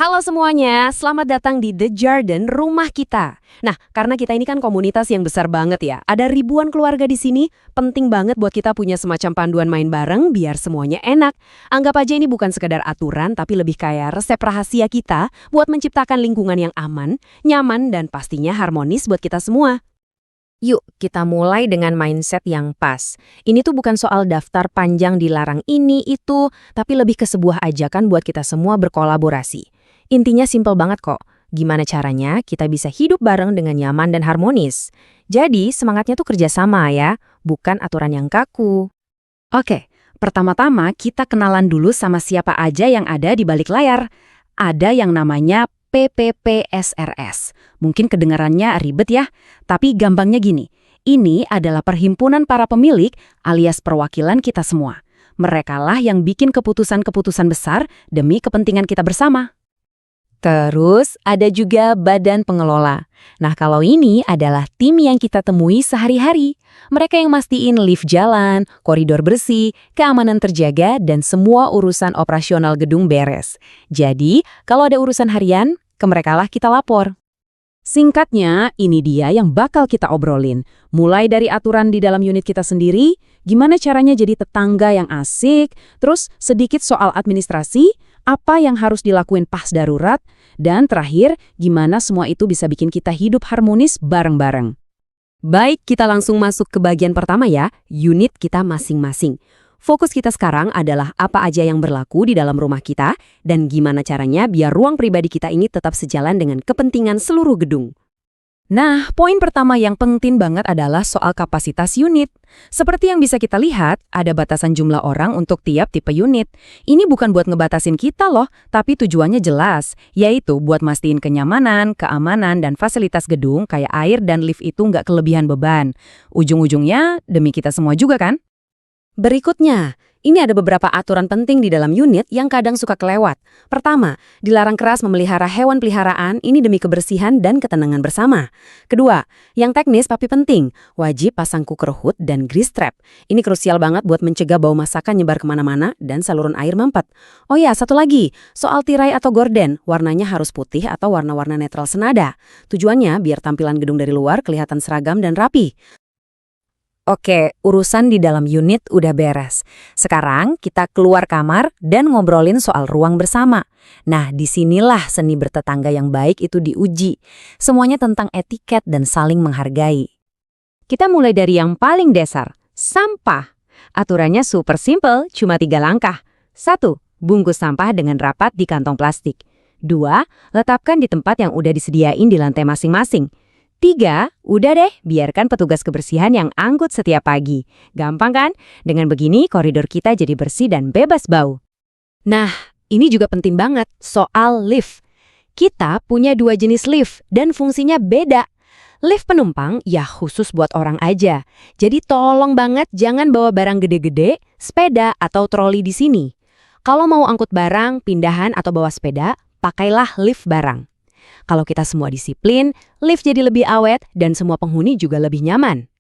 Halo semuanya, selamat datang di The Garden, rumah kita. Nah, karena kita ini kan komunitas yang besar banget ya, ada ribuan keluarga di sini, penting banget buat kita punya semacam panduan main bareng biar semuanya enak. Anggap aja ini bukan sekedar aturan, tapi lebih kayak resep rahasia kita buat menciptakan lingkungan yang aman, nyaman, dan pastinya harmonis buat kita semua. Yuk, kita mulai dengan mindset yang pas. Ini tuh bukan soal daftar panjang dilarang ini, itu, tapi lebih ke sebuah ajakan buat kita semua berkolaborasi. Intinya simpel banget kok. Gimana caranya kita bisa hidup bareng dengan nyaman dan harmonis. Jadi, semangatnya tuh kerjasama ya, bukan aturan yang kaku. Oke, pertama-tama kita kenalan dulu sama siapa aja yang ada di balik layar. Ada yang namanya PPPSRS. Mungkin kedengarannya ribet ya, tapi gampangnya gini. Ini adalah perhimpunan para pemilik alias perwakilan kita semua. Merekalah yang bikin keputusan-keputusan besar demi kepentingan kita bersama. Terus ada juga badan pengelola. Nah, kalau ini adalah tim yang kita temui sehari-hari. Mereka yang mastiin lift jalan, koridor bersih, keamanan terjaga, dan semua urusan operasional gedung beres. Jadi, kalau ada urusan harian, ke merekalah kita lapor. Singkatnya, ini dia yang bakal kita obrolin. Mulai dari aturan di dalam unit kita sendiri, gimana caranya jadi tetangga yang asik, terus sedikit soal administrasi, apa yang harus dilakuin pas darurat, dan terakhir, gimana semua itu bisa bikin kita hidup harmonis bareng-bareng. Baik, kita langsung masuk ke bagian pertama ya, unit kita masing-masing. Fokus kita sekarang adalah apa aja yang berlaku di dalam rumah kita dan gimana caranya biar ruang pribadi kita ini tetap sejalan dengan kepentingan seluruh gedung. Nah, poin pertama yang penting banget adalah soal kapasitas unit. Seperti yang bisa kita lihat, ada batasan jumlah orang untuk tiap tipe unit. Ini bukan buat ngebatasin kita loh, tapi tujuannya jelas, yaitu buat mastiin kenyamanan, keamanan, dan fasilitas gedung kayak air dan lift itu nggak kelebihan beban. Ujung-ujungnya demi kita semua juga kan? Berikutnya, ini ada beberapa aturan penting di dalam unit yang kadang suka kelewat. Pertama, dilarang keras memelihara hewan peliharaan ini demi kebersihan dan ketenangan bersama. Kedua, yang teknis tapi penting, wajib pasang cooker hood dan grease trap. Ini krusial banget buat mencegah bau masakan nyebar kemana-mana dan saluran air mampet. Oh ya, satu lagi, soal tirai atau gorden, warnanya harus putih atau warna-warna netral senada. Tujuannya biar tampilan gedung dari luar kelihatan seragam dan rapi. Oke, urusan di dalam unit udah beres. Sekarang kita keluar kamar dan ngobrolin soal ruang bersama. Nah, disinilah seni bertetangga yang baik itu diuji. Semuanya tentang etiket dan saling menghargai. Kita mulai dari yang paling dasar, sampah. Aturannya super simple, cuma 3 langkah. 1. Bungkus sampah dengan rapat di kantong plastik. 2. Letakkan di tempat yang udah disediain di lantai masing-masing. 3, udah deh, biarkan petugas kebersihan yang angkut setiap pagi. Gampang kan? Dengan begini, koridor kita jadi bersih dan bebas bau. Nah, ini juga penting banget, soal lift. Kita punya 2 jenis lift, dan fungsinya beda. Lift penumpang, ya khusus buat orang aja. Jadi tolong banget jangan bawa barang gede-gede, sepeda, atau troli di sini. Kalau mau angkut barang, pindahan, atau bawa sepeda, pakailah lift barang. Kalau kita semua disiplin, lift jadi lebih awet dan semua penghuni juga lebih nyaman.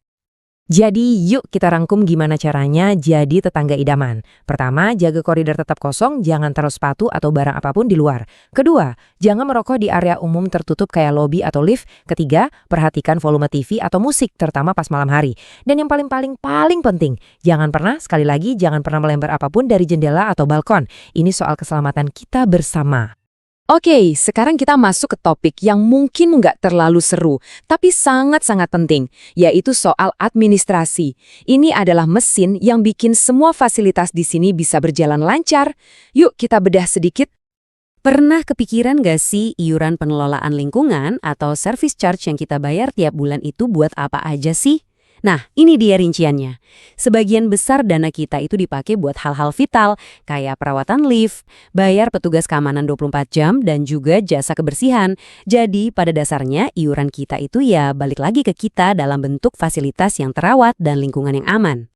Jadi yuk kita rangkum gimana caranya jadi tetangga idaman. Pertama, jaga koridor tetap kosong, jangan taruh sepatu atau barang apapun di luar. Kedua, jangan merokok di area umum tertutup kayak lobi atau lift. Ketiga, perhatikan volume TV atau musik, terutama pas malam hari. Dan yang paling penting, jangan pernah melempar apapun dari jendela atau balkon. Ini soal keselamatan kita bersama. Oke, sekarang kita masuk ke topik yang mungkin nggak terlalu seru, tapi sangat-sangat penting, yaitu soal administrasi. Ini adalah mesin yang bikin semua fasilitas di sini bisa berjalan lancar. Yuk kita bedah sedikit. Pernah kepikiran nggak sih iuran pengelolaan lingkungan atau service charge yang kita bayar tiap bulan itu buat apa aja sih? Nah, ini dia rinciannya. Sebagian besar dana kita itu dipakai buat hal-hal vital, kayak perawatan lift, bayar petugas keamanan 24 jam, dan juga jasa kebersihan. Jadi, pada dasarnya, iuran kita itu ya balik lagi ke kita dalam bentuk fasilitas yang terawat dan lingkungan yang aman.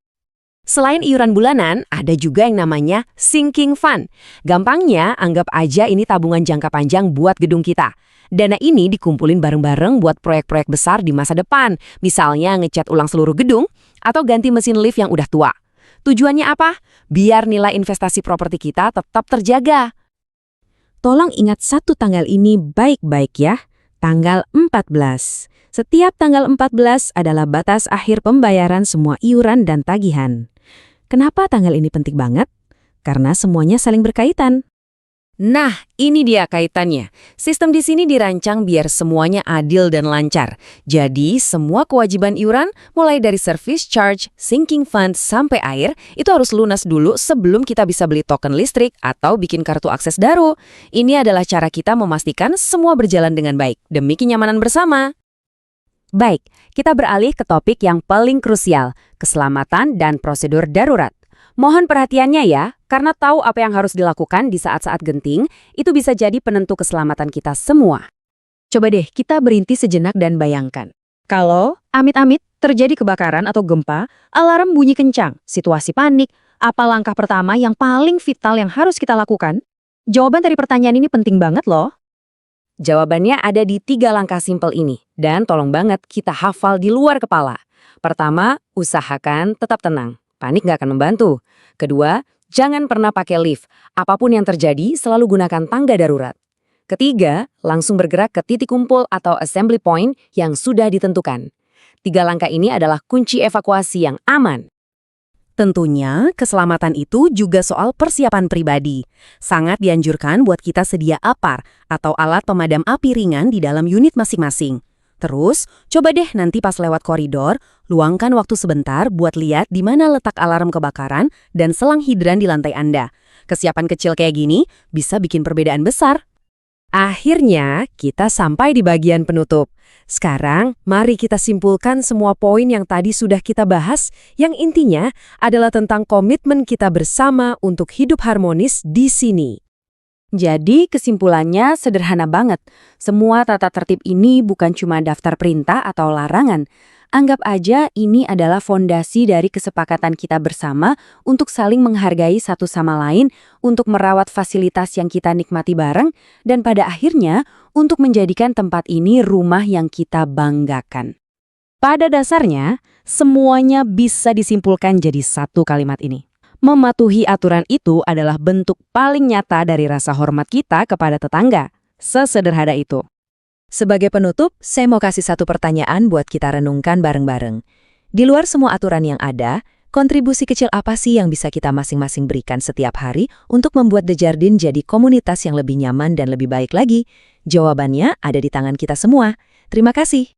Selain iuran bulanan, ada juga yang namanya sinking fund. Gampangnya, anggap aja ini tabungan jangka panjang buat gedung kita. Dana ini dikumpulin bareng-bareng buat proyek-proyek besar di masa depan, misalnya ngecat ulang seluruh gedung atau ganti mesin lift yang udah tua. Tujuannya apa? Biar nilai investasi properti kita tetap terjaga. Tolong ingat satu tanggal ini baik-baik ya. Tanggal 14. Setiap tanggal 14 adalah batas akhir pembayaran semua iuran dan tagihan. Kenapa tanggal ini penting banget? Karena semuanya saling berkaitan. Nah, ini dia kaitannya. Sistem di sini dirancang biar semuanya adil dan lancar. Jadi, semua kewajiban iuran, mulai dari service charge, sinking fund, sampai air, itu harus lunas dulu sebelum kita bisa beli token listrik atau bikin kartu akses daru. Ini adalah cara kita memastikan semua berjalan dengan baik, demi kenyamanan bersama. Baik, kita beralih ke topik yang paling krusial, keselamatan dan prosedur darurat. Mohon perhatiannya ya, karena tahu apa yang harus dilakukan di saat-saat genting, itu bisa jadi penentu keselamatan kita semua. Coba deh kita berhenti sejenak dan bayangkan. Kalau, amit-amit, terjadi kebakaran atau gempa, alarm bunyi kencang, situasi panik, apa langkah pertama yang paling vital yang harus kita lakukan? Jawaban dari pertanyaan ini penting banget loh. Jawabannya ada di 3 langkah simpel ini, dan tolong banget kita hafal di luar kepala. Pertama, usahakan tetap tenang. Panik nggak akan membantu. Kedua, jangan pernah pakai lift. Apapun yang terjadi, selalu gunakan tangga darurat. Ketiga, langsung bergerak ke titik kumpul atau assembly point yang sudah ditentukan. 3 langkah ini adalah kunci evakuasi yang aman. Tentunya, keselamatan itu juga soal persiapan pribadi. Sangat dianjurkan buat kita sedia APAR atau alat pemadam api ringan di dalam unit masing-masing. Terus, coba deh nanti pas lewat koridor, luangkan waktu sebentar buat lihat di mana letak alarm kebakaran dan selang hidran di lantai Anda. Kesiapan kecil kayak gini bisa bikin perbedaan besar. Akhirnya, kita sampai di bagian penutup. Sekarang, mari kita simpulkan semua poin yang tadi sudah kita bahas, yang intinya adalah tentang komitmen kita bersama untuk hidup harmonis di sini. Jadi kesimpulannya sederhana banget. Semua tata tertib ini bukan cuma daftar perintah atau larangan. Anggap aja ini adalah fondasi dari kesepakatan kita bersama untuk saling menghargai satu sama lain, untuk merawat fasilitas yang kita nikmati bareng, dan pada akhirnya untuk menjadikan tempat ini rumah yang kita banggakan. Pada dasarnya, semuanya bisa disimpulkan jadi satu kalimat ini. Mematuhi aturan itu adalah bentuk paling nyata dari rasa hormat kita kepada tetangga. Sesederhana itu. Sebagai penutup, saya mau kasih satu pertanyaan buat kita renungkan bareng-bareng. Di luar semua aturan yang ada, kontribusi kecil apa sih yang bisa kita masing-masing berikan setiap hari untuk membuat The Jardin jadi komunitas yang lebih nyaman dan lebih baik lagi? Jawabannya ada di tangan kita semua. Terima kasih.